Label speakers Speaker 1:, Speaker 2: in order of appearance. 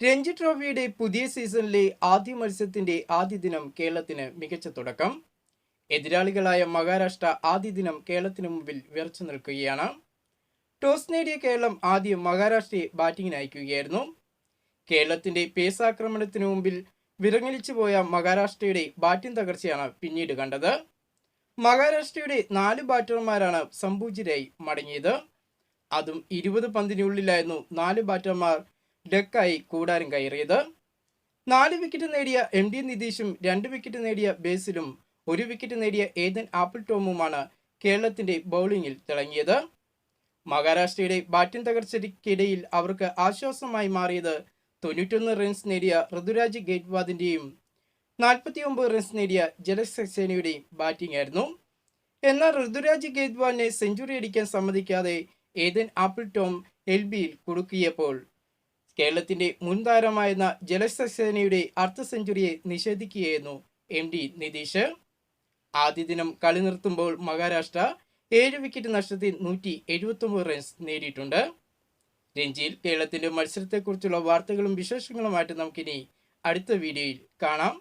Speaker 1: രഞ്ജി ട്രോഫിയുടെ പുതിയ സീസണിലെ ആദ്യ മത്സരത്തിന്റെ ആദ്യ ദിനം കേരളത്തിന് മികച്ച തുടക്കം. എതിരാളികളായ മഹാരാഷ്ട്ര ആദ്യ ദിനം കേരളത്തിന് മുമ്പിൽ വിറച്ചു നിൽക്കുകയാണ്. ടോസ് നേടിയ കേരളം ആദ്യം മഹാരാഷ്ട്രയെ ബാറ്റിംഗിന് അയക്കുകയായിരുന്നു. കേരളത്തിന്റെ പേസ് ആക്രമണത്തിനു മുമ്പിൽ വിറങ്ങലിച്ചു പോയ മഹാരാഷ്ട്രയുടെ ബാറ്റിംഗ് തകർച്ചയാണ് പിന്നീട് കണ്ടത്. മഹാരാഷ്ട്രയുടെ 4 ബാറ്റർമാരാണ് സംപൂജിതരായി മടങ്ങിയത്. അതും 20 പന്തിനുള്ളിലായിരുന്നു 4 ബാറ്റർമാർ ഡെക്കായി കൂടാരം കയറിയത്. 4 വിക്കറ്റ് നേടിയ MD നിതീഷും 2 വിക്കറ്റ് നേടിയ ബേസിലും 1 വിക്കറ്റ് നേടിയ ഏദൻ ആപ്പിൾ ടോമുമാണ് കേരളത്തിന്റെ ബൗളിംഗിൽ തിളങ്ങിയത്. മഹാരാഷ്ട്രയുടെ ബാറ്റിംഗ് തകർച്ചയ്ക്കിടയിൽ അവർക്ക് ആശ്വാസമായി മാറിയത് 91 റൺസ് നേടിയ ഋതുരാജ് ഗെയ്ക്വാദിന്റെയും 49 റൺസ് നേടിയ ജലജ് സക്സേനയുടെയും ബാറ്റിംഗ് ആയിരുന്നു. എന്നാൽ ഋതുരാജ് ഗെയ്ക്വാദിനെ സെഞ്ചുറി അടിക്കാൻ സമ്മതിക്കാതെ ഏദൻ ആപ്പിൾ ടോം LBയിൽ കുടുക്കിയപ്പോൾ കേരളത്തിന്റെ മുൻ താരമായിരുന്ന ജലജ് സക്സേനയുടെ അർദ്ധ സെഞ്ചുറിയെ നിഷേധിക്കുകയായിരുന്നു MD നിതീഷ്. ആദ്യ ദിനം കളി നിർത്തുമ്പോൾ മഹാരാഷ്ട്ര 7 വിക്കറ്റ് നഷ്ടത്തിൽ 179 റൺസ് നേടിയിട്ടുണ്ട്. രഞ്ജിയിൽ കേരളത്തിന്റെ മത്സരത്തെക്കുറിച്ചുള്ള വാർത്തകളും വിശേഷങ്ങളുമായിട്ട് നമുക്കിനി അടുത്ത വീഡിയോയിൽ കാണാം.